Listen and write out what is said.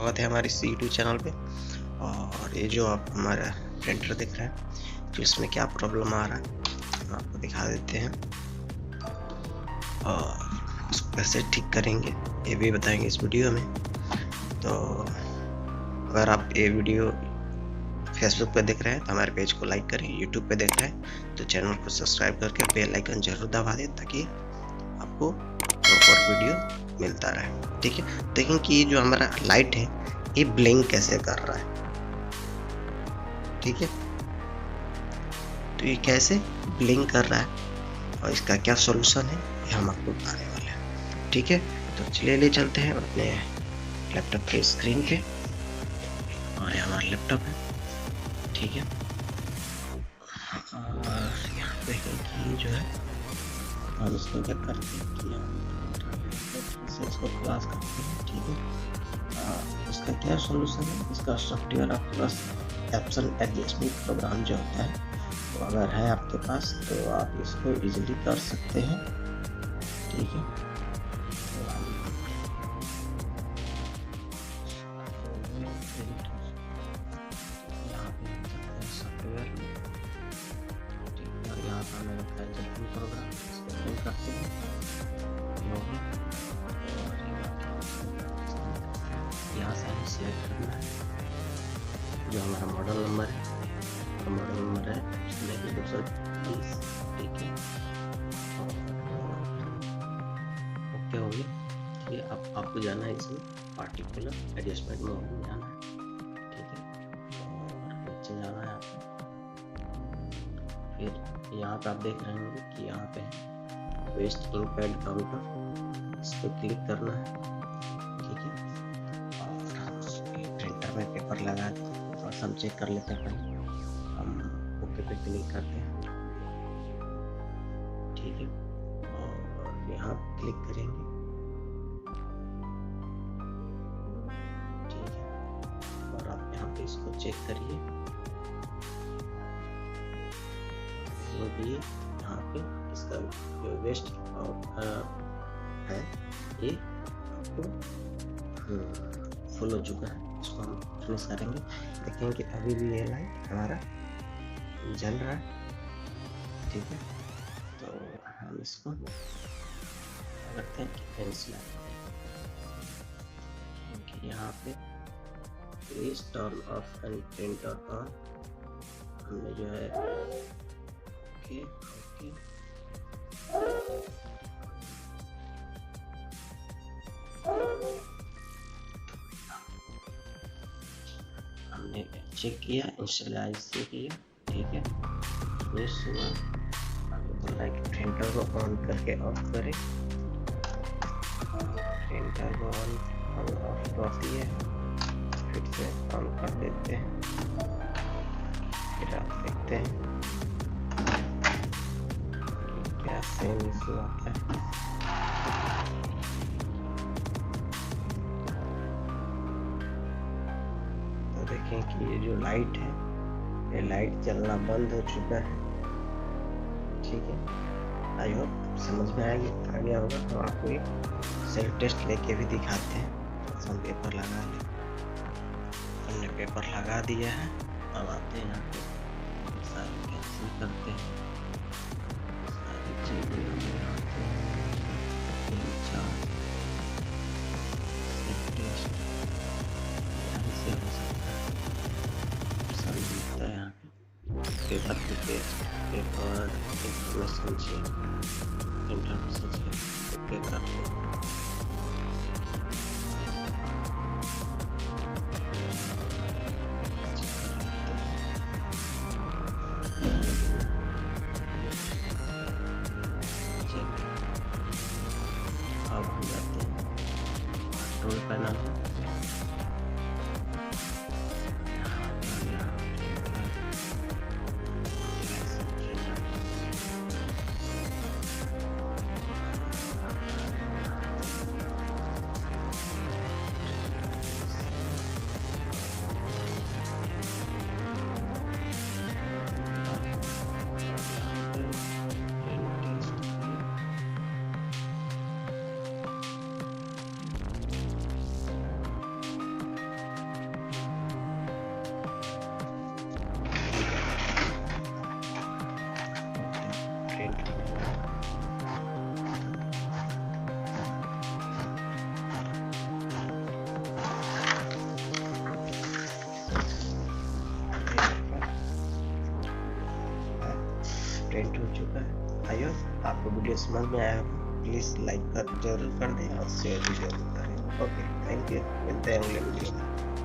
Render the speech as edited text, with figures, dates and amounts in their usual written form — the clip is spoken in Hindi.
स्वागत है हमारे इस यूट्यूब चैनल पे। और ये जो आप हमारा प्रिंटर दिख रहा है, तो इसमें क्या प्रॉब्लम आ रहा है हम आपको दिखा देते हैं और उसको कैसे ठीक करेंगे ये भी बताएंगे इस वीडियो में। तो अगर आप ये वीडियो फेसबुक पे देख रहे हैं तो हमारे पेज को लाइक करें, यूट्यूब पे देख रहे हैं तो चैनल को सब्सक्राइब करके बेल आइकन जरूर दबा दें ताकि आपको प्रॉपर वीडियो मिलता रहे। ठीक है, देखें कि ये जो हमारा लाइट है ये ब्लिंक कैसे कर रहा है। ठीक है, तो ये कैसे ब्लिंक कर रहा है और इसका क्या सॉल्यूशन है ये हम आपको बताने वाले हैं। ठीक है, तो चलिए ले चलते हैं अपने लैपटॉप के स्क्रीन पे। और ये हमारा लैपटॉप है। ठीक है, और यहाँ पे कि जो है हम इसको क्या करते हैं कि हम इसको क्लास करते हैं। ठीक है, इसका क्या सॉल्यूशन है, इसका सॉफ्टवेयर आपके पास एप्सन एडजस्टमेंट प्रोग्राम जो होता है तो अगर है आपके पास तो आप इसको इजीली कर सकते हैं। ठीक है, यहाँ पे सॉफ्टवेयर और यहाँ पर मैंने एडजस्टमेंट प्रोग्राम इसको ओपन करते हैं। यहाँ से हमें सिलेक्ट करना है जो हमारा मॉडल नंबर है, मॉडल नंबर है 220। ठीक है, ओके हो गया। ये आपको जाना है इसमें पार्टिकुलर एडजस्टमेंट मोड में जाना है। ठीक है, और नीचे जाना है आपको। फिर यहाँ पे आप देख रहे होंगे कि यहाँ पे वेस्ट इंक पैड काउंटर, इस पर क्लिक करना है। ठीक है, प्रिंटर में पेपर लगा और हम चेक कर लेते हैं। हम ओके पे क्लिक करते हैं। ठीक है, और यहाँ क्लिक करेंगे। ठीक है, और आप यहाँ पे इसको चेक करिए जो भी यहाँ पे इसका जो वेस्ट है ये आपको फुल हो चुका है। इसको हम फिनिश करेंगे। देखेंगे कि अभी भी ये लाइट हमारा जल रहा है। ठीक है, तो हम इसको करते हैं कि कैंसिल कि यहाँ पे please turn off and printer on हमने जो है ओके ओके हमने चेक किया, इंस्टॉलाइज से किया। ठीक है, फिनिश हुआ। बोल रहा है कि प्रिंटर को ऑन करके ऑफ करें। प्रिंटर को ऑन ऑफ कर दिया, फिर से ऑन कर देते हैं। फिर आप देखते हैं क्या सेम इशू आता है। तो देखें कि ये जो लाइट है ये लाइट चलना बंद हो चुका है। ठीक है, आई होप समझ में आ गया होगा। तो आपको एक सेल्फ टेस्ट लेके भी दिखाते हैं। तो हम पेपर लगा लें। हमने पेपर लगा दिया है। अब आते हैं यहाँ पे सारे कैंसिल करते हैं। सारी चीजें हमें आते हैं 3 4 सेल्फ टेस्ट यहाँ से हो सकता है। सब दिखता है यहाँ पे पेपर पे paper information check information check okay करते हैं। अब हम जाते हैं कंट्रोल पैनल में। चुका है। आई होप आपको वीडियो समझ में आया होगा। प्लीज़ लाइक जरूर कर दें और शेयर भी जरूर करें। ओके, थैंक यू, मिलते हैं अगले वीडियो में।